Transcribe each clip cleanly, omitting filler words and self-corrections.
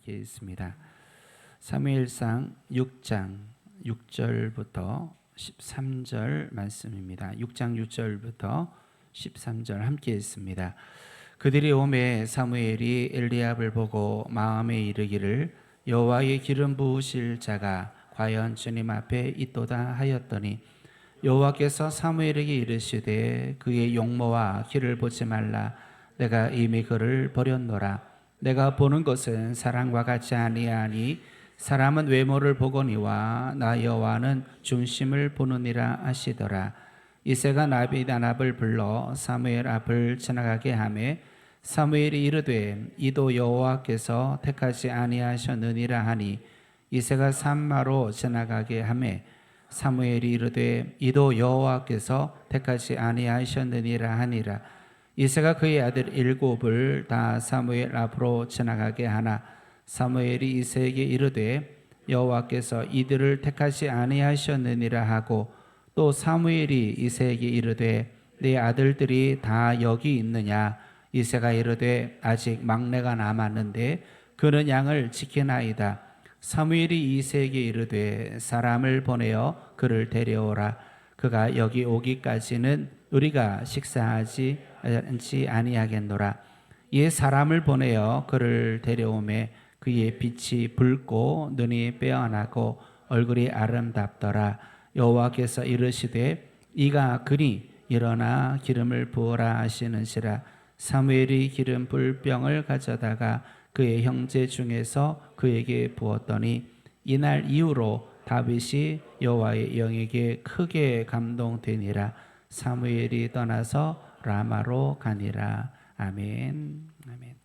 함께 있습니다. 사무엘상 6장 6절부터 13절 말씀입니다. 6장 6절부터 13절 함께 있습니다. 그들이 오매 사무엘이 엘리압을 보고 마음에 이르기를 여호와의 기름 부으실 자가 과연 주님 앞에 있도다 하였더니 여호와께서 사무엘에게 이르시되 그의 용모와 길을 보지 말라. 내가 이미 그를 버렸노라. 내가 보는 것은 사람과 같지 아니하니 사람은 외모를 보거니와 나 여호와는 중심을 보느니라 하시더라. 이새가 나비나답을 불러 사무엘 앞을 지나가게 하매 사무엘이 이르되 이도 여호와께서 택하지 아니하셨느니라 하니 이새가 산마로 지나가게 하매 사무엘이 이르되 이도 여호와께서 택하지 아니하셨느니라 하니라. 이새가 그의 아들 일곱을 다 사무엘 앞으로 지나가게 하나 사무엘이 이새에게 이르되 여호와께서 이들을 택하지 아니하셨느니라 하고 또 사무엘이 이새에게 이르되 네 아들들이 다 여기 있느냐. 이새가 이르되 아직 막내가 남았는데 그는 양을 지키나이다. 사무엘이 이새에게 이르되 사람을 보내어 그를 데려오라. 그가 여기 오기까지는 우리가 식사하지 아니하겠노라. 이에 사람을 보내어 그를 데려오매 그의 빛이 붉고 눈이 빼어나고 얼굴이 아름답더라. 여호와께서 이르시되 이가 그니 일어나 기름을 부어라 하시는시라. 사무엘이 기름 불 병을 가져다가 그의 형제 중에서 그에게 부었더니 이날 이후로 다윗이 여호와의 영에게 크게 감동되니라. 사무엘이 떠나서 라마로 가니라. 아멘. 아멘.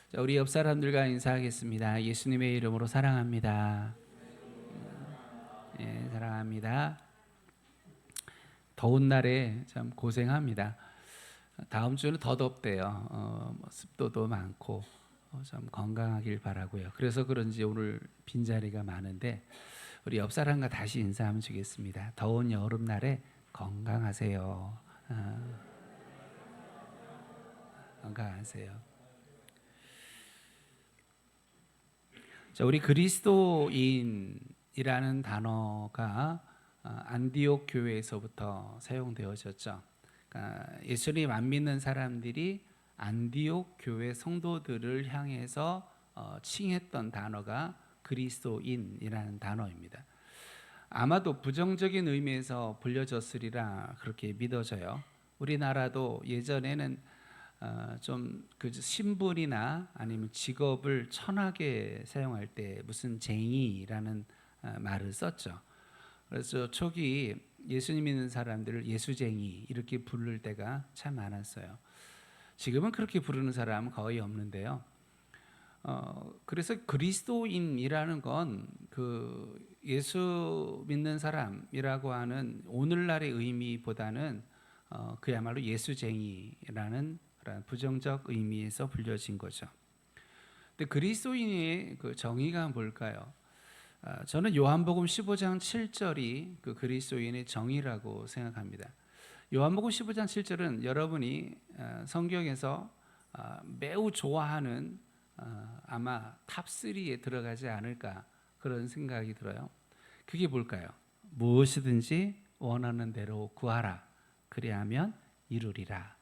자, 우리 옆 사람들과 인사하겠습니다. 예수님의 이름으로 사랑합니다. 네, 사랑합니다. 더운 날에 참 고생합니다. 다음 주는 더 덥대요. 습도도 많고 좀 건강하길 바라고요. 그래서 그런지 오늘 빈자리가 많은데 우리 옆 사람과 다시 인사하면 좋겠습니다. 더운 여름날에 건강하세요. 건강하세요. 자, 우리 그리스도인이라는 단어가 안디옥 교회에서부터 사용되어졌죠. 그러니까 예수님 안 믿는 사람들이 안디옥 교회 성도들을 향해서 칭했던 단어가 그리스도인이라는 단어입니다. 아마도 부정적인 의미에서 불려졌으리라 그렇게 믿어져요. 우리나라도 예전에는 좀 그 신분이나 아니면 직업을 천하게 사용할 때 무슨 쟁이라는 말을 썼죠. 그래서 초기 예수님 믿는 사람들을 예수쟁이 이렇게 부를 때가 참 많았어요. 지금은 그렇게 부르는 사람은 거의 없는데요. 그래서 그리스도인이라는 건 그 예수 믿는 사람이라고 하는 오늘날의 의미보다는 그야말로 예수쟁이라는 그런 부정적 의미에서 불려진 거죠. 근데 그리스도인의 그 정의가 뭘까요? 저는 요한복음 15장 7절이 그 그리스도인의 정의라고 생각합니다. 요한복음 15장 7절은 여러분이 성경에서 매우 좋아하는 아마 탑3에 들어가지 않을까 그런 생각이 들어요. 그게 뭘까요? 무엇이든지 원하는 대로 구하라. 그리하면 이루리라.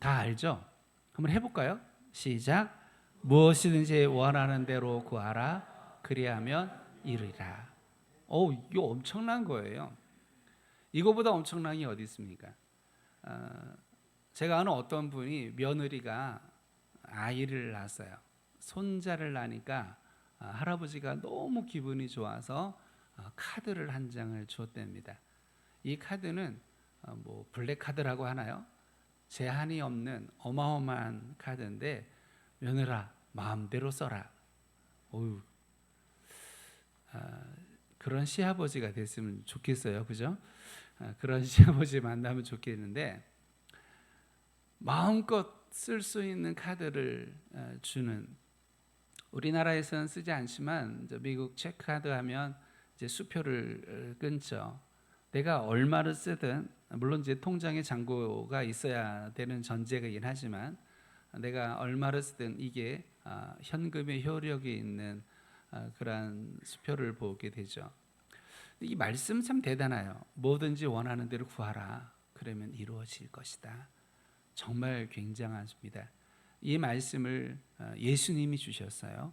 다 알죠? 한번 해볼까요? 시작. 무엇이든지 원하는 대로 구하라. 그리하면 이루리라. 이거 엄청난 거예요. 이거보다 엄청난 게 어디 있습니까? 제가 아는 어떤 분이 며느리가 아이를 낳았어요. 손자를 낳으니까 할아버지가 너무 기분이 좋아서 카드를 한 장을 줬답니다. 이 카드는 뭐 블랙 카드라고 하나요? 제한이 없는 어마어마한 카드인데 며느라 마음대로 써라. 그런 시아버지가 됐으면 좋겠어요. 그죠? 그런 시아버지 만나면 좋겠는데 마음껏 쓸 수 있는 카드를 주는, 우리나라에서는 쓰지 않지만 미국 체크카드 하면 이제 수표를 끊죠. 내가 얼마를 쓰든 물론 이제 통장에 잔고가 있어야 되는 전제이긴 하지만 내가 얼마를 쓰든 이게 현금의 효력이 있는 그러한 수표를 보게 되죠. 이 말씀 참 대단해요. 뭐든지 원하는 대로 구하라. 그러면 이루어질 것이다. 정말 굉장합니다. 이 말씀을 예수님이 주셨어요.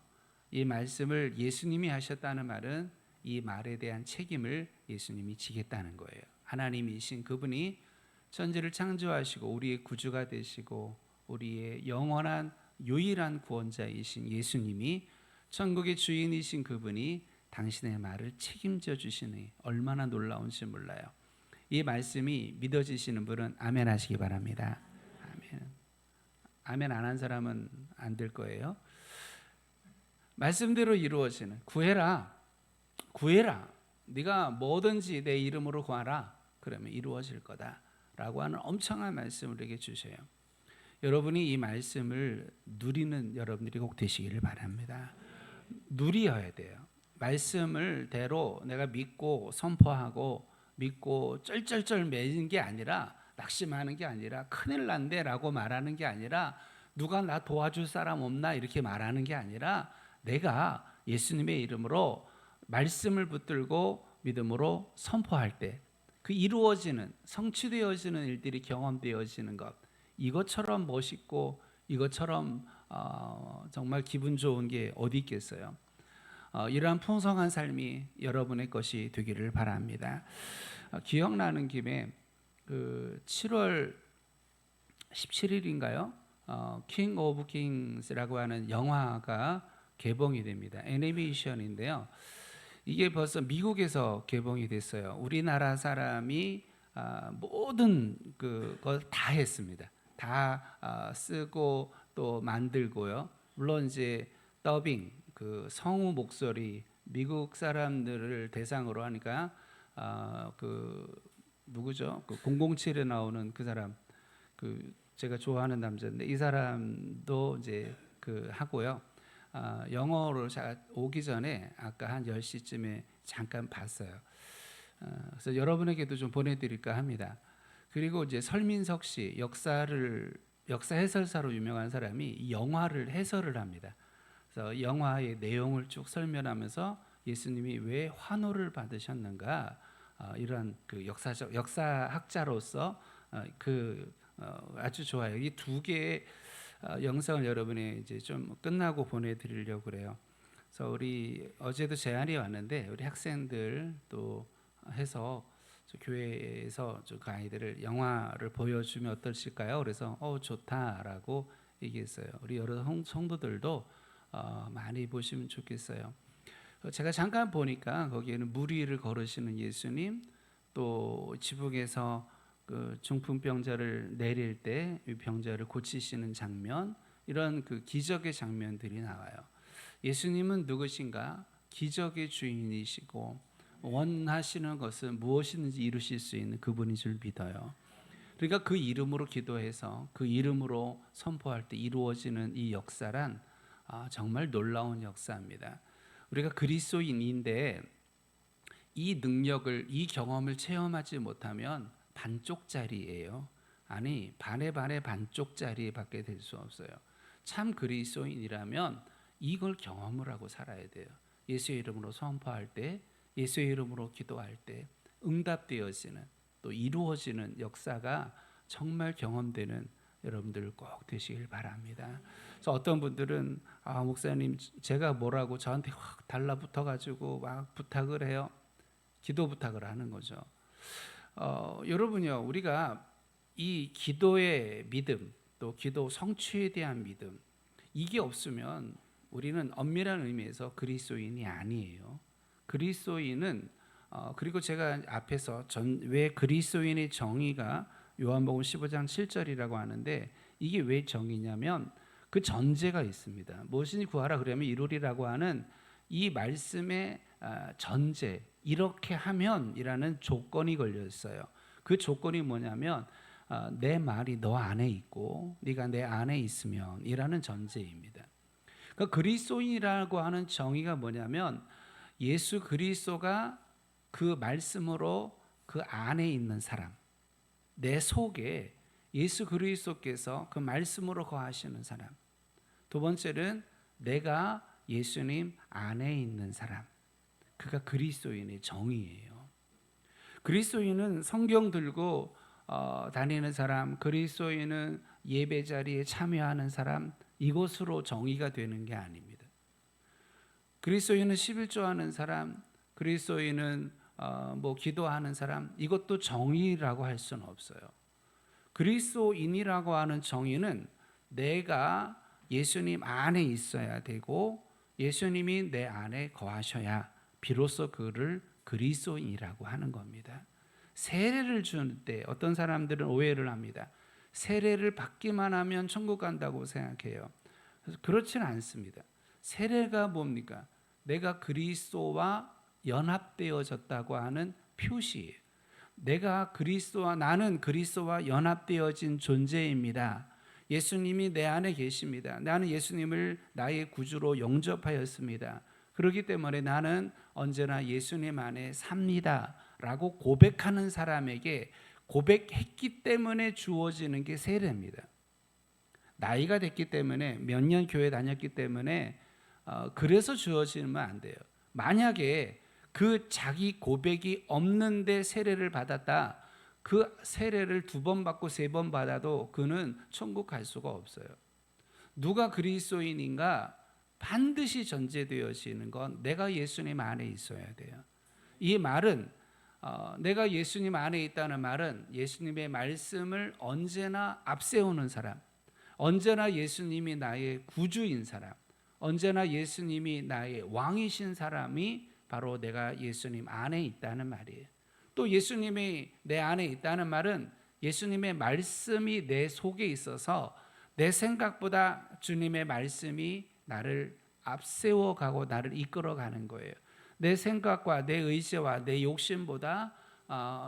이 말씀을 예수님이 하셨다는 말은 이 말에 대한 책임을 예수님이 지겠다는 거예요. 하나님이신 그분이 천지를 창조하시고 우리의 구주가 되시고 우리의 영원한 유일한 구원자이신 예수님이 천국의 주인이신 그분이 당신의 말을 책임져 주시니 얼마나 놀라운지 몰라요. 이 말씀이 믿어지시는 분은 아멘 하시기 바랍니다. 아멘. 아멘 안 한 사람은 안 될 거예요. 말씀대로 이루어지는 구해라. 네가 뭐든지 내 이름으로 구하라. 그러면 이루어질 거다라고 하는 엄청난 말씀을 우리에게 주셔요. 여러분이 이 말씀을 누리는 여러분들이 꼭 되시기를 바랍니다. 누려야 돼요. 말씀을 대로 내가 믿고 선포하고 믿고 쩔쩔쩔 매는 게 아니라 낙심하는 게 아니라 큰일 난대라고 말하는 게 아니라 누가 나 도와줄 사람 없나 이렇게 말하는 게 아니라 내가 예수님의 이름으로 말씀을 붙들고 믿음으로 선포할 때 그 이루어지는 성취되어지는 일들이 경험되어지는 것, 이것처럼 멋있고 이것처럼 정말 기분 좋은 게 어디 있겠어요. 이러한 풍성한 삶이 여러분의 것이 되기를 바랍니다. 기억나는 김에 그 7월 17일인가요? 킹 오브 킹스라고 하는 영화가 개봉이 됩니다. 애니메이션인데요. 이게 벌써 미국에서 개봉이 됐어요. 우리나라 사람이 모든 그걸 다 했습니다. 다 쓰고 또 만들고요. 물론 이제 더빙 그 성우 목소리 미국 사람들을 대상으로 하니까 그 누구죠? 그 007에 나오는 그 사람 그 제가 좋아하는 남자인데 이 사람도 이제 그 하고요. 영어로 오기 전에 아까 한 10시쯤에 잠깐 봤어요. 그래서 여러분에게도 좀 보내드릴까 합니다. 그리고 이제 설민석 씨 역사 해설사로 유명한 사람이 이 영화를 해설을 합니다. 그래서 영화의 내용을 쭉 설명하면서 예수님이 왜 환호를 받으셨는가 이런 그 역사학자로서 아주 좋아요. 이 두 개의 영상을 여러분이 이제 좀 끝나고 보내드리려고 그래요. 그래서 우리 어제도 제안이 왔는데 우리 학생들 또 해서 교회에서 그 아이들을 영화를 보여주면 어떠실까요? 그래서 좋다라고 얘기했어요. 우리 여러 성도들도 많이 보시면 좋겠어요. 제가 잠깐 보니까 거기에는 물 위를 걸으시는 예수님, 또 지붕에서 그 중풍병자를 내릴 때 이 병자를 고치시는 장면, 이런 그 기적의 장면들이 나와요. 예수님은 누구신가? 기적의 주인이시고 원하시는 것은 무엇이든지 이루실 수 있는 그분인 줄 믿어요. 그러니까 그 이름으로 기도해서 그 이름으로 선포할 때 이루어지는 이 역사란 정말 놀라운 역사입니다. 우리가 그리스도인인데 이 능력을, 이 경험을 체험하지 못하면 반쪽짜리예요. 아니 반의 반쪽짜리밖에 될 수 없어요. 참 그리스도인이라면 이걸 경험을 하고 살아야 돼요. 예수의 이름으로 선포할 때, 예수의 이름으로 기도할 때 응답되어지는 또 이루어지는 역사가 정말 경험되는 여러분들 꼭 되시길 바랍니다. 그래서 어떤 분들은 목사님 제가 뭐라고 저한테 확 달라붙어 가지고 막 부탁을 해요. 기도 부탁을 하는 거죠. 여러분요, 우리가 이 기도의 믿음, 또 기도 성취에 대한 믿음, 이게 없으면 우리는 엄밀한 의미에서 그리스도인이 아니에요. 그리스도인은 그리고 제가 앞에서 왜 그리스도인의 정의가 요한복음 15장 7절이라고 하는데 이게 왜 정의냐면 그 전제가 있습니다. 무엇이니 구하라 그러면 이루리라고 하는 이 말씀의 전제, 이렇게 하면이라는 조건이 걸려 있어요. 그 조건이 뭐냐면 내 말이 너 안에 있고 네가 내 안에 있으면 이라는 전제입니다. 그러니까 그리스도인이라고 하는 정의가 뭐냐면 예수 그리스도가 그 말씀으로 그 안에 있는 사람, 내 속에 예수 그리스도께서 그 말씀으로 거하시는 사람. 두 번째는 내가 예수님 안에 있는 사람. 그가 그리스도인의 정의예요. 그리스도인은 성경 들고 다니는 사람, 그리스도인은 예배 자리에 참여하는 사람, 이것으로 정의가 되는 게 아닙니다. 그리스도인은 11조 하는 사람, 그리스도인은 기도하는 사람, 이것도 정의라고 할 수는 없어요. 그리스도인이라고 하는 정의는 내가 예수님 안에 있어야 되고 예수님이 내 안에 거하셔야 비로소 그를 그리스도인이라고 하는 겁니다. 세례를 줄 때 어떤 사람들은 오해를 합니다. 세례를 받기만 하면 천국 간다고 생각해요. 그렇지는 않습니다. 세례가 뭡니까? 내가 그리스도와 연합되어졌다고 하는 표시예요. 나는 그리스도와 연합되어진 존재입니다. 예수님이 내 안에 계십니다. 나는 예수님을 나의 구주로 영접하였습니다. 그렇기 때문에 나는 언제나 예수님 안에 삽니다 라고 고백하는 사람에게 고백했기 때문에 주어지는 게 세례입니다. 나이가 됐기 때문에 몇 년 교회 다녔기 때문에 그래서 주어지면 안 돼요. 만약에 그 자기 고백이 없는데 세례를 받았다. 그 세례를 2번 받고 3번 받아도 그는 천국 갈 수가 없어요. 누가 그리스도인인가 반드시 전제되어지는 건 내가 예수님 안에 있어야 돼요. 이 말은 내가 예수님 안에 있다는 말은 예수님의 말씀을 언제나 앞세우는 사람, 언제나 예수님이 나의 구주인 사람, 언제나 예수님이 나의 왕이신 사람이 바로 내가 예수님 안에 있다는 말이에요. 또 예수님이 내 안에 있다는 말은 예수님의 말씀이 내 속에 있어서 내 생각보다 주님의 말씀이 나를 앞세워 가고 나를 이끌어 가는 거예요. 내 생각과 내 의지와 내 욕심보다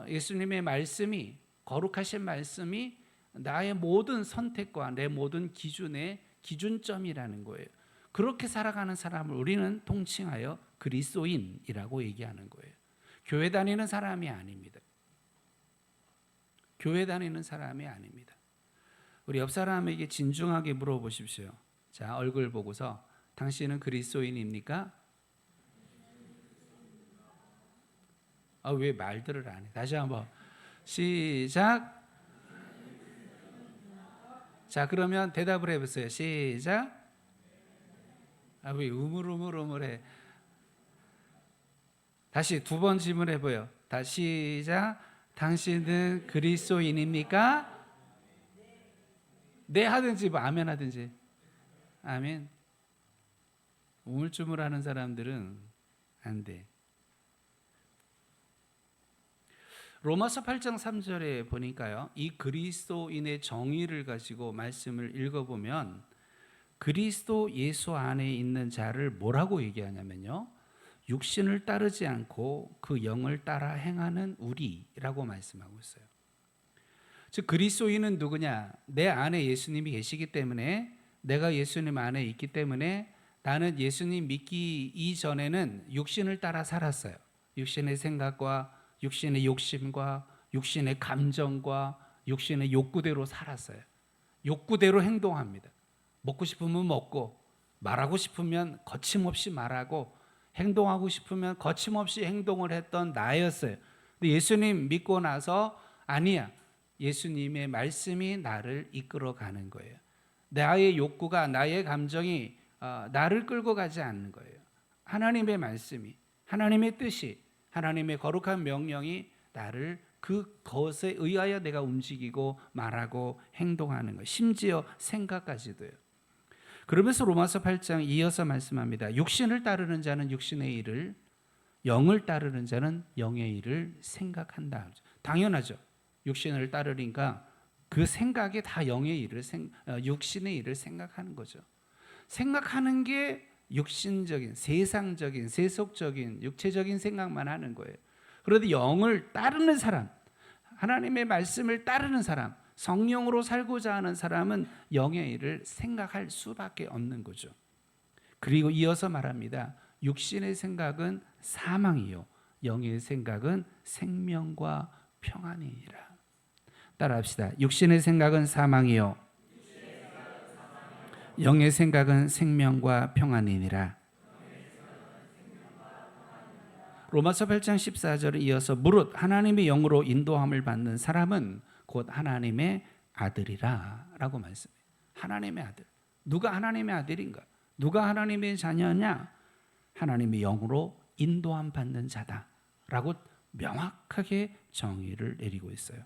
예수님의 말씀이, 거룩하신 말씀이 나의 모든 선택과 내 모든 기준의 기준점이라는 거예요. 그렇게 살아가는 사람을 우리는 통칭하여 그리스도인이라고 얘기하는 거예요. 교회 다니는 사람이 아닙니다. 교회 다니는 사람이 아닙니다. 우리 옆 사람에게 진중하게 물어보십시오. 자, 얼굴 보고서 당신은 그리스도인입니까? 왜 말들을 안 해? 다시 한번 시작. 자, 그러면 대답을 해보세요. 시작. 왜 우물우물해? 다시 2번 질문해봐요. 다시 시작. 당신은 그리스도인입니까? 네 하든지 아멘 하든지. 아멘. 우물쭈물하는 사람들은 안 돼. 로마서 8장 3절에 보니까요, 이 그리스도인의 정의를 가지고 말씀을 읽어보면 그리스도 예수 안에 있는 자를 뭐라고 얘기하냐면요, 육신을 따르지 않고 그 영을 따라 행하는 우리라고 말씀하고 있어요. 즉 그리스도인은 누구냐? 내 안에 예수님이 계시기 때문에, 내가 예수님 안에 있기 때문에 나는 예수님 믿기 이전에는 육신을 따라 살았어요. 육신의 생각과 육신의 욕심과 육신의 감정과 육신의 욕구대로 살았어요. 욕구대로 행동합니다. 먹고 싶으면 먹고, 말하고 싶으면 거침없이 말하고, 행동하고 싶으면 거침없이 행동을 했던 나였어요. 근데 예수님 믿고 나서 아니야, 예수님의 말씀이 나를 이끌어가는 거예요. 나의 욕구가, 나의 감정이 나를 끌고 가지 않는 거예요. 하나님의 말씀이, 하나님의 뜻이, 하나님의 거룩한 명령이 나를 그것에 의하여 내가 움직이고 말하고 행동하는 것, 심지어 생각까지도요. 그러면서 로마서 8장 이어서 말씀합니다. 육신을 따르는 자는 육신의 일을, 영을 따르는 자는 영의 일을 생각한다. 당연하죠. 육신을 따르니까 그 생각이 다 영의 일을, 육신의 일을 생각하는 거죠. 생각하는 게 육신적인, 세상적인, 세속적인, 육체적인 생각만 하는 거예요. 그런데 영을 따르는 사람, 하나님의 말씀을 따르는 사람, 성령으로 살고자 하는 사람은 영의 일을 생각할 수밖에 없는 거죠. 그리고 이어서 말합니다. 육신의 생각은 사망이요, 영의 생각은 생명과 평안이니라. 따라합시다. 육신의 생각은 사망이요 영의 생각은 생명과 평안이니라. 로마서 8장 14절을 이어서 무릇 하나님의 영으로 인도함을 받는 사람은 곧 하나님의 아들이라 라고 말씀해요. 하나님의 아들. 누가 하나님의 아들인가? 누가 하나님의 자녀냐? 하나님의 영으로 인도함 받는 자다 라고 명확하게 정의를 내리고 있어요.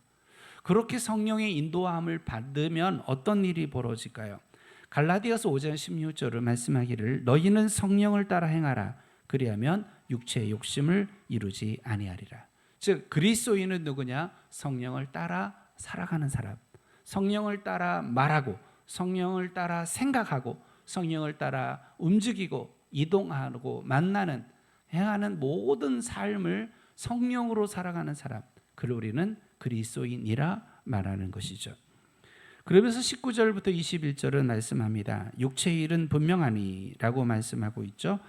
그렇게 성령의 인도함을 받으면 어떤 일이 벌어질까요? 갈라디아서 5장 16절을 말씀하기를 너희는 성령을 따라 행하라. 그리하면 육체의 욕심을 이루지 아니하리라. 즉 그리스도인은 누구냐? 성령을 따라 살아가는 사람. 성령을 따라 말하고 성령을 따라 생각하고 성령을 따라 움직이고 이동하고 만나는 행하는 모든 삶을 성령으로 살아가는 사람. 그를 우리는 그리스도인이라 말하는 것이죠. 그러면서 19절부터 21절은 말씀합니다. 육체의 일은 분명하니 라고 말씀하고 있죠.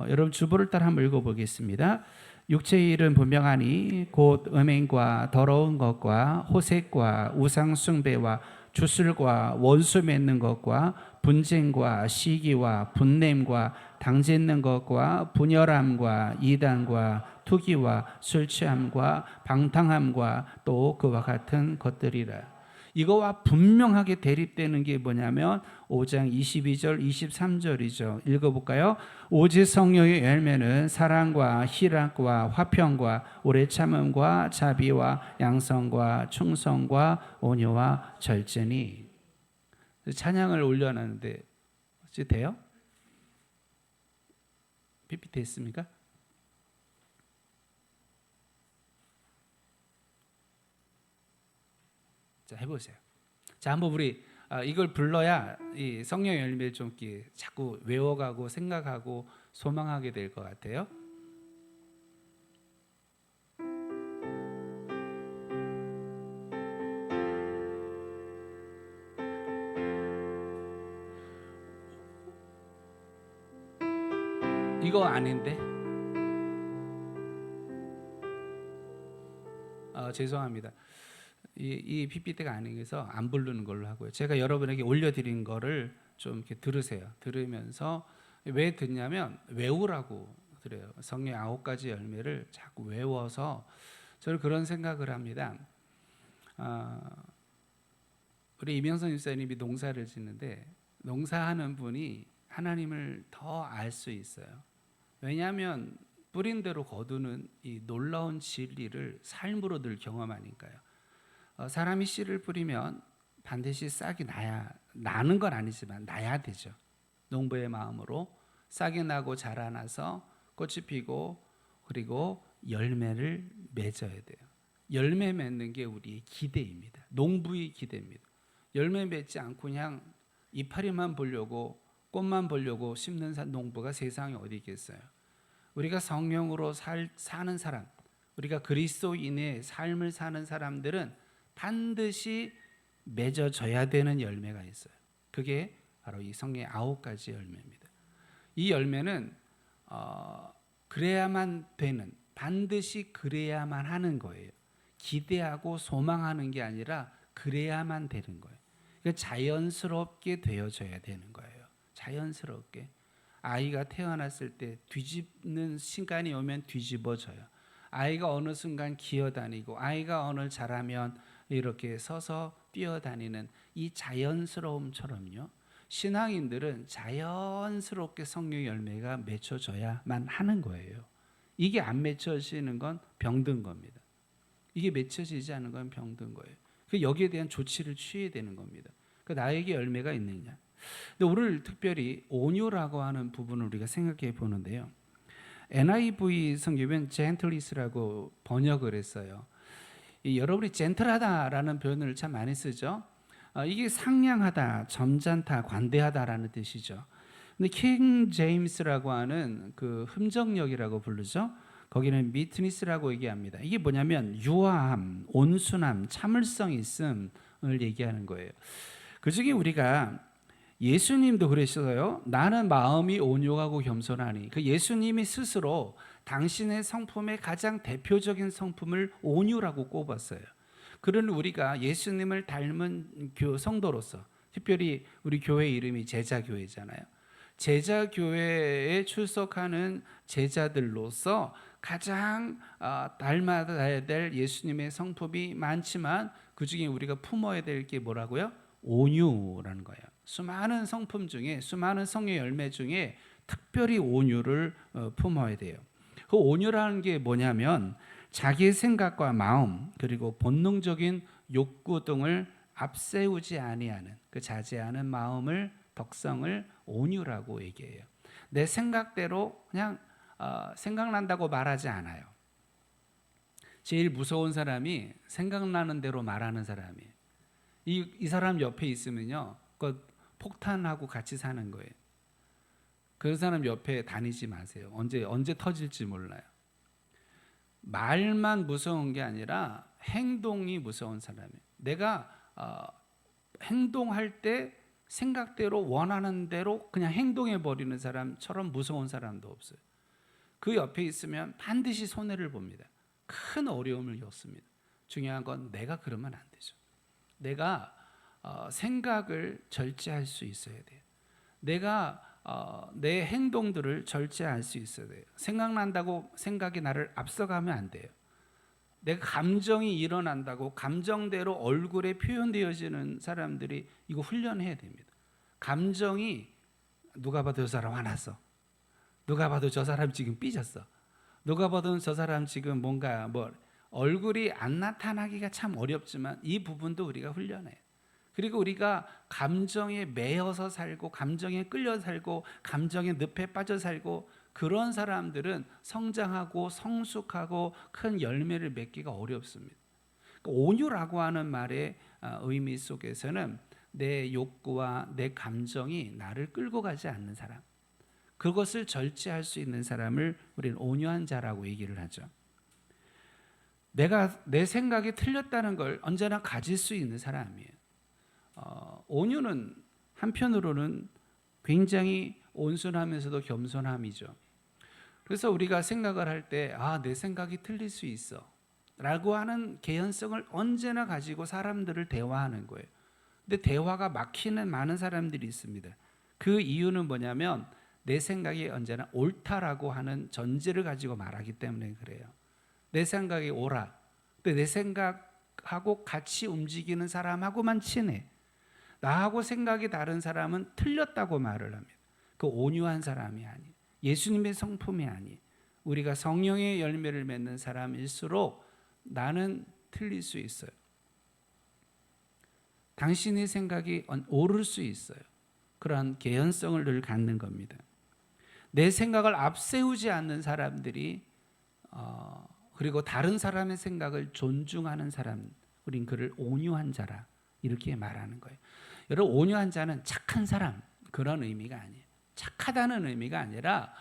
여러분 주보를 따라 한번 읽어보겠습니다. 육체의 일은 분명하니 곧 음행과 더러운 것과 호색과 우상 숭배와 주술과 원수 맺는 것과 분쟁과 시기와 분냄과 당짓는 것과 분열함과 이단과 투기와 술 취함과 방탕함과 또 그와 같은 것들이라. 이거와 분명하게 대립되는 게 뭐냐면 5장 22절 23절이죠. 읽어볼까요? 오직 성령의 열매는 사랑과 희락과 화평과 오래 참음과 자비와 양성과 충성과 온유와 절제니. 찬양을 올려놨는데 어찌 돼요? PPT 했습니까? 자, 해보세요. 자, 한번 우리 이걸 불러야 이 성령 열매를 좀 자꾸 외워가고 생각하고 소망하게 될 것 같아요. 이거 아닌데? 죄송합니다. 이 PPT가 아니어서 안 부르는 걸로 하고요. 제가 여러분에게 올려드린 거를 좀 이렇게 들으세요. 들으면서 왜 듣냐면 외우라고 그래요. 성령 9가지 열매를 자꾸 외워서 저는 그런 생각을 합니다. 우리 이명선 집사님이 농사를 짓는데 농사하는 분이 하나님을 더 알 수 있어요. 왜냐하면 뿌린 대로 거두는 이 놀라운 진리를 삶으로 늘 경험하니까요. 사람이 씨를 뿌리면 반드시 싹이 나는 건 아니지만 나야 되죠. 농부의 마음으로 싹이 나고 자라나서 꽃이 피고 그리고 열매를 맺어야 돼요. 열매 맺는 게 우리의 기대입니다. 농부의 기대입니다. 열매 맺지 않고 그냥 이파리만 보려고 꽃만 보려고 심는 농부가 세상에 어디 있겠어요. 우리가 성령으로 사는 사람, 우리가 그리스도인의 삶을 사는 사람들은 반드시 맺어져야 되는 열매가 있어요. 그게 바로 이 성령의 9가지 열매입니다. 이 열매는 그래야만 되는, 반드시 그래야만 하는 거예요. 기대하고 소망하는 게 아니라 그래야만 되는 거예요. 그러니까 자연스럽게 되어져야 되는 거예요. 자연스럽게. 아이가 태어났을 때 뒤집는 순간이 오면 뒤집어져요. 아이가 어느 순간 기어다니고 아이가 어느 자라면 이렇게 서서 뛰어다니는 이 자연스러움처럼요. 신앙인들은 자연스럽게 성령의 열매가 맺혀져야만 하는 거예요. 이게 안 맺혀지는 건 병든 겁니다. 이게 맺혀지지 않는 건 병든 거예요. 여기에 대한 조치를 취해야 되는 겁니다. 나에게 열매가 있느냐. 근데 오늘 특별히 온유라고 하는 부분을 우리가 생각해 보는데요. NIV 성경은 gentleness라고 번역을 했어요. 여러분이 젠틀하다라는 표현을 참 많이 쓰죠. 이게 상냥하다, 점잖다, 관대하다라는 뜻이죠. 근데 킹 제임스라고 하는 그 흠정역이라고 부르죠. 거기는 미트니스라고 얘기합니다. 이게 뭐냐면 유화함, 온순함, 참을성 있음을 얘기하는 거예요. 그중에 우리가 예수님도 그러셨어요. 나는 마음이 온유하고 겸손하니. 그 예수님이 스스로 당신의 성품의 가장 대표적인 성품을 온유라고 꼽았어요. 그런 우리가 예수님을 닮은 성도로서, 특별히 우리 교회 이름이 제자교회잖아요. 제자교회에 출석하는 제자들로서 가장 닮아야 될 예수님의 성품이 많지만 그 중에 우리가 품어야 될 게 뭐라고요? 온유라는 거예요. 수많은 성품 중에, 수많은 성의 열매 중에 특별히 온유를 품어야 돼요. 그 온유라는 게 뭐냐면 자기의 생각과 마음 그리고 본능적인 욕구 등을 앞세우지 아니하는 그 자제하는 마음을, 덕성을 온유라고 얘기해요. 내 생각대로 그냥 생각난다고 말하지 않아요. 제일 무서운 사람이 생각나는 대로 말하는 사람이에요. 이 사람 옆에 있으면요, 그 폭탄하고 같이 사는 거예요. 그 사람 옆에 다니지 마세요. 언제 터질지 몰라요. 말만 무서운 게 아니라 행동이 무서운 사람이에요. 내가 행동할 때 생각대로 원하는 대로 그냥 행동해 버리는 사람처럼 무서운 사람도 없어요. 그 옆에 있으면 반드시 손해를 봅니다. 큰 어려움을 겪습니다. 중요한 건 내가 그러면 안 되죠. 내가 생각을 절제할 수 있어야 돼요. 내가 내 행동들을 절제할 수 있어야 돼요. 생각난다고 생각이 나를 앞서가면 안 돼요. 내 감정이 일어난다고 감정대로 얼굴에 표현되어지는 사람들이 이거 훈련해야 됩니다. 감정이 누가 봐도 저 사람 화났어. 누가 봐도 저 사람 지금 삐졌어. 누가 봐도 저 사람 지금 뭔가 얼굴이 안 나타나기가 참 어렵지만 이 부분도 우리가 훈련해요. 그리고 우리가 감정에 매여서 살고 감정에 끌려 살고 감정의 늪에 빠져 살고 그런 사람들은 성장하고 성숙하고 큰 열매를 맺기가 어렵습니다. 온유라고 하는 말의 의미 속에서는 내 욕구와 내 감정이 나를 끌고 가지 않는 사람, 그것을 절제할 수 있는 사람을 우리는 온유한 자라고 얘기를 하죠. 내가 내 생각이 틀렸다는 걸 언제나 가질 수 있는 사람이에요. 온유는 한편으로는 굉장히 온순하면서도 겸손함이죠. 그래서 우리가 생각을 할 때 내 생각이 틀릴 수 있어 라고 하는 개연성을 언제나 가지고 사람들을 대화하는 거예요. 근데 대화가 막히는 많은 사람들이 있습니다. 그 이유는 뭐냐면 내 생각이 언제나 옳다라고 하는 전제를 가지고 말하기 때문에 그래요. 내 생각이 옳아. 근데 내 생각하고 같이 움직이는 사람하고만 친해. 나하고 생각이 다른 사람은 틀렸다고 말을 합니다. 그 온유한 사람이 아니에요. 예수님의 성품이 아니에요. 우리가 성령의 열매를 맺는 사람일수록 나는 틀릴 수 있어요. 당신의 생각이 옳을 수 있어요. 그러한 개연성을 늘 갖는 겁니다. 내 생각을 앞세우지 않는 사람들이 그리고 다른 사람의 생각을 존중하는 사람, 우린 그를 온유한 자라 이렇게 말하는 거예요. 여러분, 온유한 자는 착한 사람 그런 의미가 아니에요. 착하다는 의미가 아니라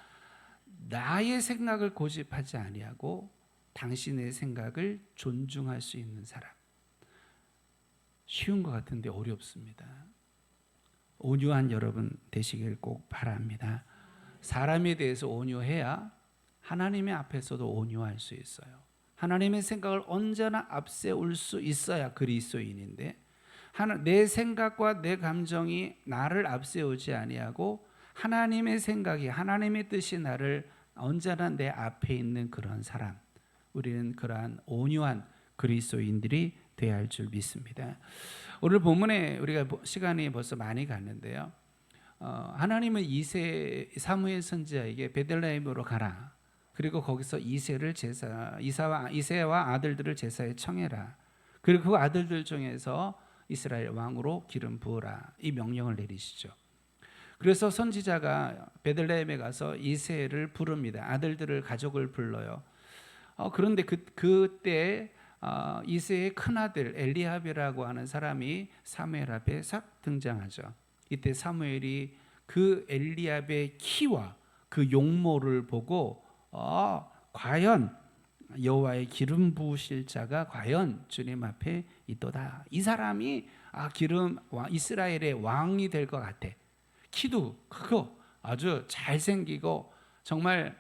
나의 생각을 고집하지 아니하고 당신의 생각을 존중할 수 있는 사람. 쉬운 것 같은데 어렵습니다. 온유한 여러분 되시길 꼭 바랍니다. 사람에 대해서 온유해야 하나님의 앞에서도 온유할 수 있어요. 하나님의 생각을 언제나 앞세울 수 있어야 그리스도인인데 내 생각과 내 감정이 나를 앞세우지 아니하고 하나님의 생각이, 하나님의 뜻이 나를 언제나 내 앞에 있는 그런 사람, 우리는 그러한 온유한 그리스도인들이 되어야 할 줄 믿습니다. 오늘 본문에 우리가 시간이 벌써 많이 갔는데요, 하나님은 사무엘 선지자에게 베들레헴으로 가라. 그리고 거기서 이새와 아들들을 제사에 청해라. 그리고 그 아들들 중에서 이스라엘 왕으로 기름 부으라. 이 명령을 내리시죠. 그래서 선지자가 베들레헴에 가서 이새를 부릅니다. 아들들을, 가족을 불러요. 그런데 그때 이새의 큰아들 엘리압이라고 하는 사람이 사무엘 앞에 싹 등장하죠. 이때 사무엘이 그 엘리압의 키와 그 용모를 보고 과연 여호와의 기름 부으실 자가 과연 주님 앞에 있도다. 이 사람이 이스라엘의 왕이 될 것 같아. 키도 크고 아주 잘생기고 정말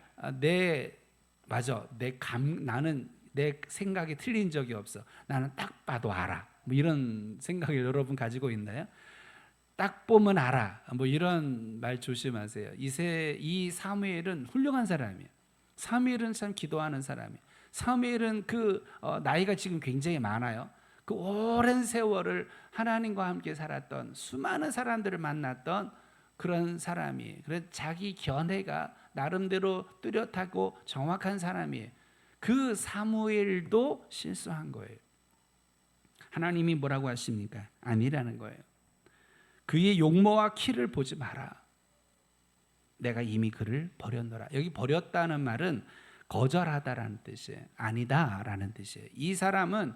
나는 내 생각이 틀린 적이 없어. 나는 딱 봐도 알아. 뭐 이런 생각을 여러분 가지고 있나요? 딱 보면 알아. 뭐 이런 말 조심하세요. 이 사무엘은 훌륭한 사람이에요. 사무엘은 참 기도하는 사람이에요. 사무엘은 나이가 지금 굉장히 많아요. 그 오랜 세월을 하나님과 함께 살았던 수많은 사람들을 만났던 그런 사람이에요. 그래서 자기 견해가 나름대로 뚜렷하고 정확한 사람이에요. 그 사무엘도 실수한 거예요. 하나님이 뭐라고 하십니까? 아니라는 거예요. 그의 용모와 키를 보지 마라. 내가 이미 그를 버렸노라. 여기 버렸다는 말은 거절하다라는 뜻이에요. 아니다라는 뜻이에요. 이 사람은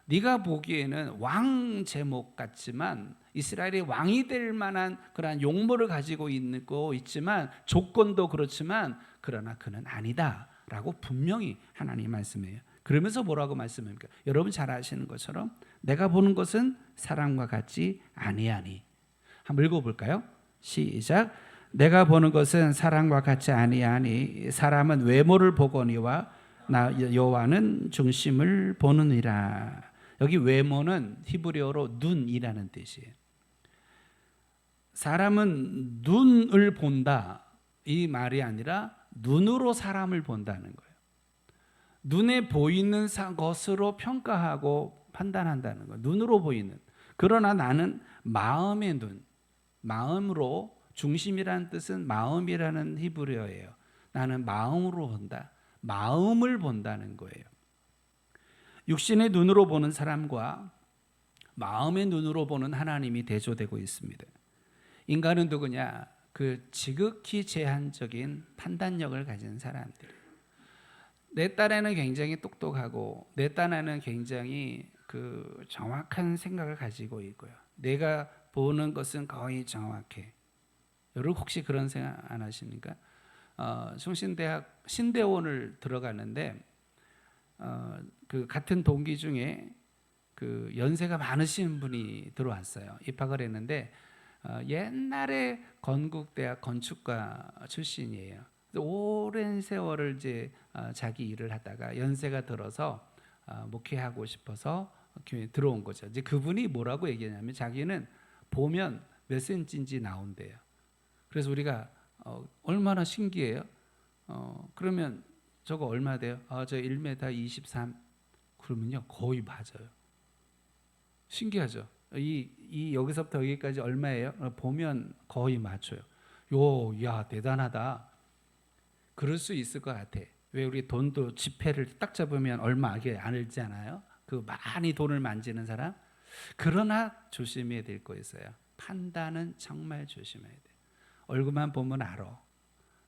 네가 보기에는 왕 제목 같지만 이스라엘의 왕이 될 만한 그러한 용모를 가지고 있지만 조건도 그렇지만 그러나 그는 아니다라고 분명히 하나님 말씀해요. 그러면서 뭐라고 말씀합니까? 여러분 잘 아시는 것처럼 내가 보는 것은 사람과 같지 아니하니. 한번 읽어볼까요? 시작. 내가 보는 것은 사람과 같지 아니하니 사람은 외모를 보거니와 나 여호와는 중심을 보느니라. 여기 외모는 히브리어로 눈이라는 뜻이에요. 사람은 눈을 본다 이 말이 아니라 눈으로 사람을 본다는 거예요. 눈에 보이는 것으로 평가하고 판단한다는 거예요. 눈으로 보이는. 그러나 나는 마음의 눈, 마음으로, 중심이라는 뜻은 마음이라는 히브리어예요. 나는 마음으로 본다. 마음을 본다는 거예요. 육신의 눈으로 보는 사람과 마음의 눈으로 보는 하나님이 대조되고 있습니다. 인간은 누구냐? 그 지극히 제한적인 판단력을 가진 사람들. 내 딴에는 굉장히 똑똑하고 내 딴에는 굉장히 그 정확한 생각을 가지고 있고요. 내가 보는 것은 거의 정확해. 여러분 혹시 그런 생각 안 하십니까? 충신대학 신대원을 들어가는데 그 같은 동기 중에 그 연세가 많으신 분이 들어왔어요. 입학을 했는데 옛날에 건국대학 건축과 출신이에요. 오랜 세월을 이제 자기 일을 하다가 연세가 들어서 목회하고 싶어서 교회에 들어온 거죠. 이제 그분이 뭐라고 얘기하냐면 자기는 보면 몇 센치인지 나온대요. 그래서 우리가 얼마나 신기해요. 그러면 저거 얼마 돼요? 저 1m 23. 그러면요 거의 맞아요. 신기하죠. 이 여기서부터 여기까지 얼마예요? 보면 거의 맞춰요. 야 대단하다. 그럴 수 있을 것 같아. 왜 우리 돈도 지폐를 딱 잡으면 얼마 안 알잖아요. 그 많이 돈을 만지는 사람. 그러나 조심해야 될 거 있어요. 판단은 정말 조심해야 돼. 얼굴만 보면 알아.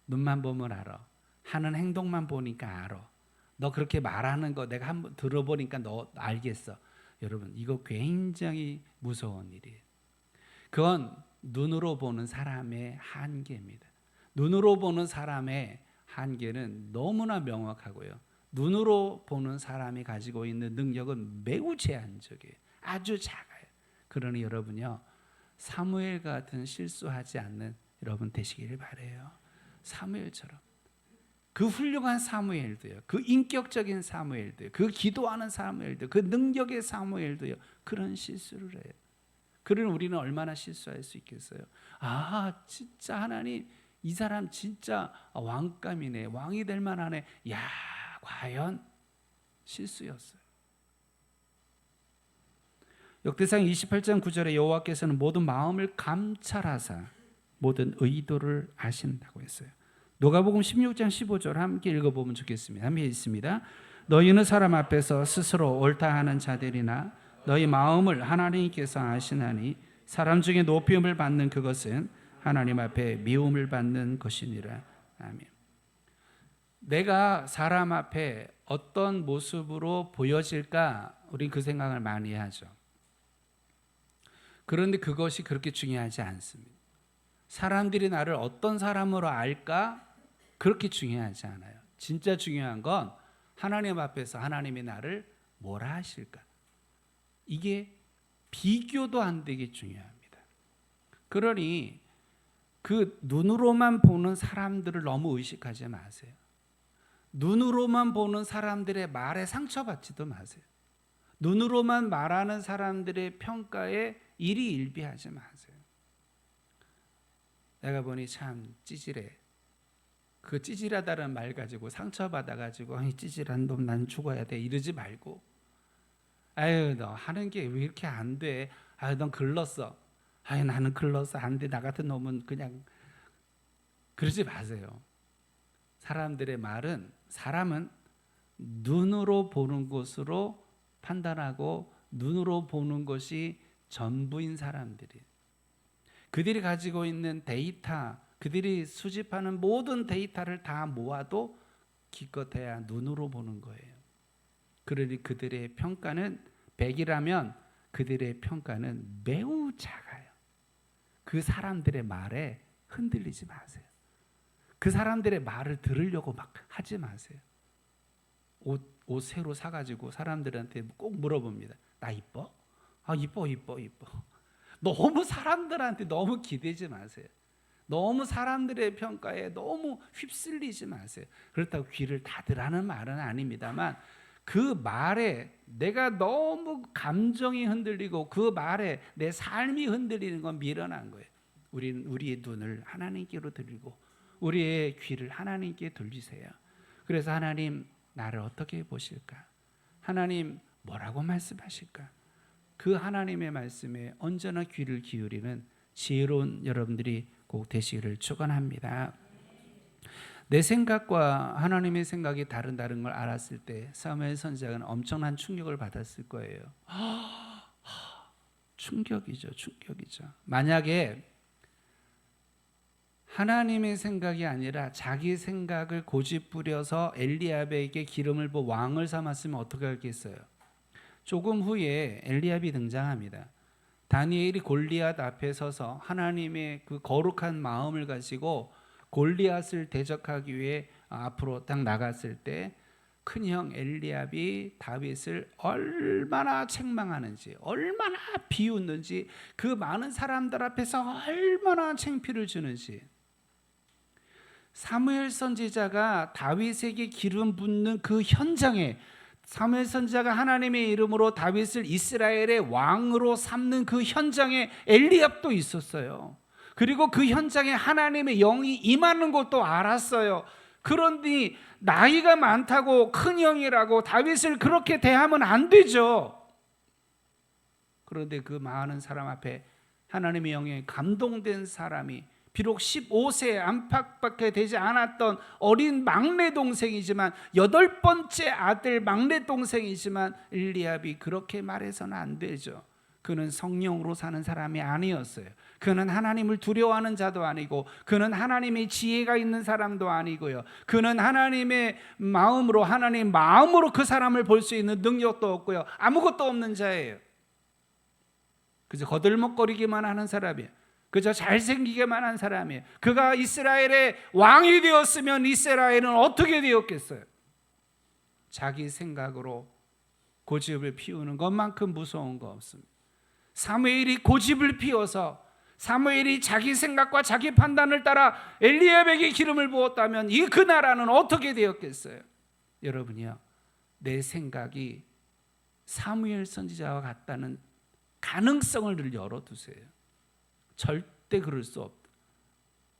눈만 보면 알아. 하는 행동만 보니까 알아. 너 그렇게 말하는 거 내가 한번 들어보니까 너 알겠어. 여러분 이거 굉장히 무서운 일이에요. 그건 눈으로 보는 사람의 한계입니다. 눈으로 보는 사람의 한계는 너무나 명확하고요. 눈으로 보는 사람이 가지고 있는 능력은 매우 제한적이에요. 아주 작아요. 그러니 여러분요. 사무엘 같은 실수하지 않는 여러분 되시기를 바라요. 사무엘처럼. 그 훌륭한 사무엘도요. 그 인격적인 사무엘도요. 그 기도하는 사무엘도, 그 능력의 사무엘도요. 그런 실수를 해요. 그러니 우리는 얼마나 실수할 수 있겠어요? 진짜 하나님 이 사람 진짜 왕감이네. 왕이 될 만하네. 야, 과연 실수였어요. 역대상 28장 9절에 여호와께서는 모든 마음을 감찰하사 모든 의도를 아신다고 했어요. 누가복음 16장 15절 함께 읽어보면 좋겠습니다. 함께 읽습니다. 너희는 사람 앞에서 스스로 옳다 하는 자들이나 너희 마음을 하나님께서 아시나니 사람 중에 높임을 받는 그것은 하나님 앞에 미움을 받는 것이니라. 아멘. 내가 사람 앞에 어떤 모습으로 보여질까 우리 그 생각을 많이 하죠. 그런데 그것이 그렇게 중요하지 않습니다. 사람들이 나를 어떤 사람으로 알까 그렇게 중요하지 않아요. 진짜 중요한 건 하나님 앞에서 하나님이 나를 뭐라 하실까. 이게 비교도 안 되게 중요합니다. 그러니 그 눈으로만 보는 사람들을 너무 의식하지 마세요. 눈으로만 보는 사람들의 말에 상처받지도 마세요. 눈으로만 말하는 사람들의 평가에 일희일비하지 마세요. 내가 보니 참 찌질해. 그 찌질하다는 말 가지고 상처받아가지고 찌질한 놈 난 죽어야 돼 이러지 말고, 아유 너 하는 게 왜 이렇게 안 돼? 아유 넌 글렀어. 아유 나는 글렀어. 안 돼. 나 같은 놈은 그냥, 그러지 마세요. 사람들의 말은, 사람은 눈으로 보는 것으로 판단하고 눈으로 보는 것이 전부인 사람들이, 그들이 가지고 있는 데이터, 그들이 수집하는 모든 데이터를 다 모아도 기껏해야 눈으로 보는 거예요. 그러니 그들의 평가는 100이라면 그들의 평가는 매우 작아요. 그 사람들의 말에 흔들리지 마세요. 그 사람들의 말을 들으려고 막 하지 마세요. 옷 새로 사가지고 사람들한테 꼭 물어봅니다. 나 이뻐? 아 이뻐. 너무 사람들한테 너무 기대지 마세요. 너무 사람들의 평가에 너무 휩쓸리지 마세요. 그렇다고 귀를 닫으라는 말은 아닙니다만, 그 말에 내가 너무 감정이 흔들리고 그 말에 내 삶이 흔들리는 건 미련한 거예요. 우리는 우리의 눈을 하나님께로 들이고 우리의 귀를 하나님께 돌리세요. 그래서 하나님 나를 어떻게 보실까? 하나님 뭐라고 말씀하실까? 그 하나님의 말씀에 언제나 귀를 기울이는 지혜로운 여러분들이 꼭 되시기를 축원합니다. 내 생각과 하나님의 생각이 다른 걸 알았을 때 사무엘 선지자는 엄청난 충격을 받았을 거예요. 충격이죠. 만약에 하나님의 생각이 아니라 자기 생각을 고집부려서 엘리압에게 기름을 부어 왕을 삼았으면 어떻게 하겠어요? 조금 후에 엘리압이 등장합니다. 다니엘이 골리앗 앞에 서서 하나님의 그 거룩한 마음을 가지고 골리앗을 대적하기 위해 앞으로 딱 나갔을 때 큰형 엘리압이 다윗을 얼마나 책망하는지, 얼마나 비웃는지, 그 많은 사람들 앞에서 얼마나 창피를 주는지. 사무엘 선지자가 다윗에게 기름 붓는 그 현장에, 사무엘 선지자가 하나님의 이름으로 다윗을 이스라엘의 왕으로 삼는 그 현장에 엘리압도 있었어요. 그리고 그 현장에 하나님의 영이 임하는 것도 알았어요. 그런데 나이가 많다고 큰 형이라고 다윗을 그렇게 대하면 안 되죠. 그런데 그 많은 사람 앞에 하나님의 영에 감동된 사람이, 비록 15세 안팎밖에 되지 않았던 어린 막내 동생이지만, 8번째 아들 막내 동생이지만 엘리압이 그렇게 말해서는 안 되죠. 그는 성령으로 사는 사람이 아니었어요. 그는 하나님을 두려워하는 자도 아니고, 그는 하나님의 지혜가 있는 사람도 아니고요. 그는 하나님의 마음으로, 하나님 마음으로 그 사람을 볼 수 있는 능력도 없고요. 아무것도 없는 자예요. 그저 거들먹거리기만 하는 사람이에요. 그저 잘생기게만 한 사람이에요. 그가 이스라엘의 왕이 되었으면 이스라엘은 어떻게 되었겠어요? 자기 생각으로 고집을 피우는 것만큼 무서운 거 없습니다. 사무엘이 고집을 피워서, 사무엘이 자기 생각과 자기 판단을 따라 엘리압에게 기름을 부었다면 그 나라는 어떻게 되었겠어요? 여러분이요, 내 생각이 사무엘 선지자와 같다는 가능성을 늘 열어두세요. 절대 그럴 수 없다.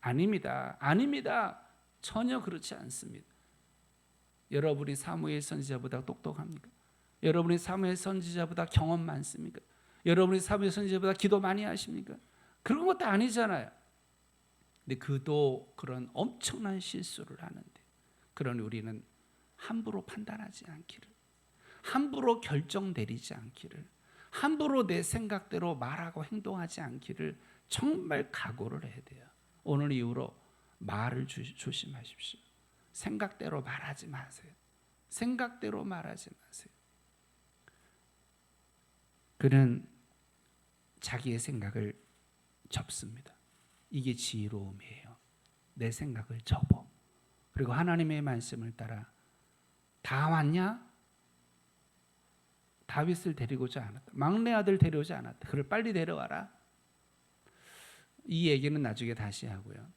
아닙니다. 전혀 그렇지 않습니다. 여러분이 사무엘 선지자보다 똑똑합니까? 여러분이 사무엘 선지자보다 경험 많습니까? 여러분이 사무엘 선지자보다 기도 많이 하십니까? 그런 것도 아니잖아요. 근데 그도 그런 엄청난 실수를 하는데, 그러니 우리는 함부로 판단하지 않기를, 함부로 결정 내리지 않기를, 함부로 내 생각대로 말하고 행동하지 않기를 정말 각오를 해야 돼요. 오늘 이후로 말을 조심하십시오. 생각대로 말하지 마세요. 생각대로 말하지 마세요. 그는 자기의 생각을 접습니다. 이게 지혜로움이에요. 내 생각을 접어. 그리고 하나님의 말씀을 따라, 다 왔냐? 다윗을 데리고자 않았다. 막내 아들 데려오지 않았다. 그를 빨리 데려와라. 이 얘기는 나중에 다시 하고요.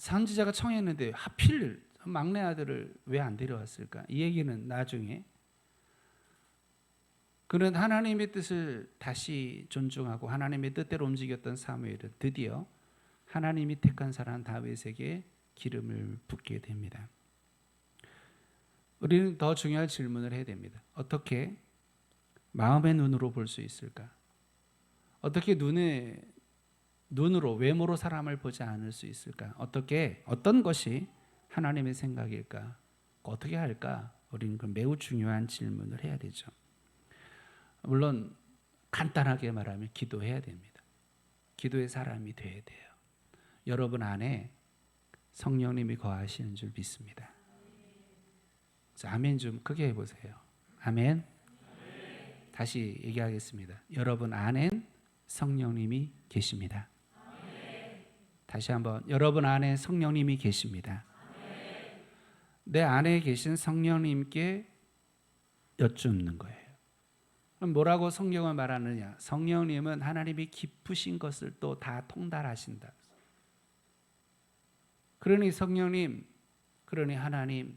선지자가 청했는데 하필 막내 아들을 왜 안 데려왔을까? 이 얘기는 나중에 그는 하나님의 뜻을 다시 존중하고 하나님의 뜻대로 움직였던 사무엘은 드디어 하나님이 택한 사람 다윗에게 기름을 붓게 됩니다. 우리는 더 중요한 질문을 해야 됩니다. 어떻게 마음의 눈으로 볼 수 있을까? 어떻게 눈으로 외모로 사람을 보지 않을 수 있을까? 어떤 것이 하나님의 생각일까? 어떻게 할까? 우리는 그 매우 중요한 질문을 해야 되죠. 물론 간단하게 말하면 기도해야 됩니다. 기도의 사람이 돼야 돼요. 여러분 안에 성령님이 거하시는 줄 믿습니다. 자, 아멘 좀 크게 해보세요. 아멘. 다시 얘기하겠습니다. 여러분 안엔 성령님이 계십니다. 다시 한번 여러분 안에 성령님이 계십니다. 내 안에 계신 성령님께 여쭙는 거예요. 그럼 뭐라고 성경을 말하느냐? 성령님은 하나님이 깊으신 것을 또 다 통달하신다. 그러니 성령님, 그러니 하나님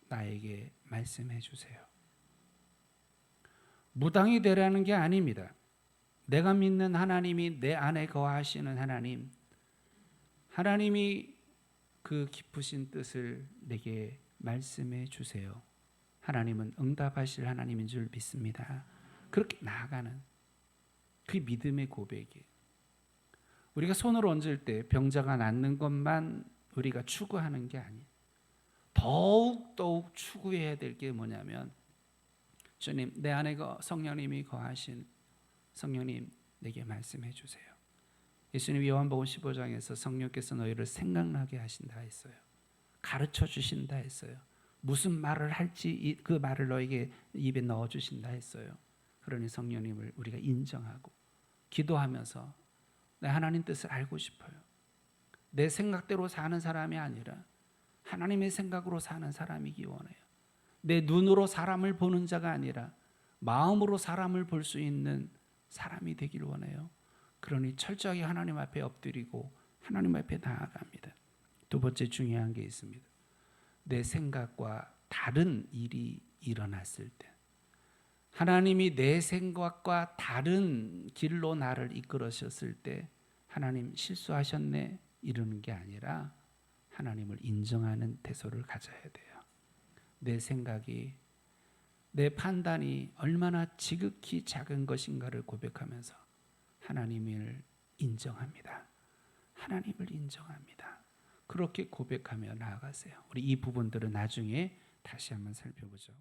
나에게 말씀해 주세요. 무당이 되라는 게 아닙니다. 내가 믿는 하나님이 내 안에 거하시는 하나님, 하나님이 그 깊으신 뜻을 내게 말씀해 주세요. 하나님은 응답하실 하나님인 줄 믿습니다. 그렇게 나아가는 그 믿음의 고백이에요. 우리가 손을 얹을 때 병자가 낫는 것만 우리가 추구하는 게 아니에요. 더욱 추구해야 될 게 뭐냐면 주님, 내 안에 성령님이 거하신 성령님 내게 말씀해 주세요. 예수님 요한복음 15장에서 성령께서 너희를 생각나게 하신다 했어요. 가르쳐 주신다 했어요. 무슨 말을 할지 그 말을 너에게 입에 넣어 주신다 했어요. 그러니 성령님을 우리가 인정하고 기도하면서 내 하나님 뜻을 알고 싶어요. 내 생각대로 사는 사람이 아니라 하나님의 생각으로 사는 사람이기 원해요. 내 눈으로 사람을 보는 자가 아니라 마음으로 사람을 볼 수 있는 사람이 되길 원해요. 그러니 철저하게 하나님 앞에 엎드리고 하나님 앞에 나아갑니다. 두 번째 중요한 게 있습니다. 내 생각과 다른 일이 일어났을 때, 하나님이 내 생각과 다른 길로 나를 이끌으셨을 때 하나님 실수하셨네 이러는 게 아니라 하나님을 인정하는 태도를 가져야 돼요. 내 생각이, 내 판단이 얼마나 지극히 작은 것인가를 고백하면서 하나님을 인정합니다. 하나님을 인정합니다. 그렇게 고백하며 나아가세요. 우리 이 부분들은 나중에 다시 한번 살펴보죠.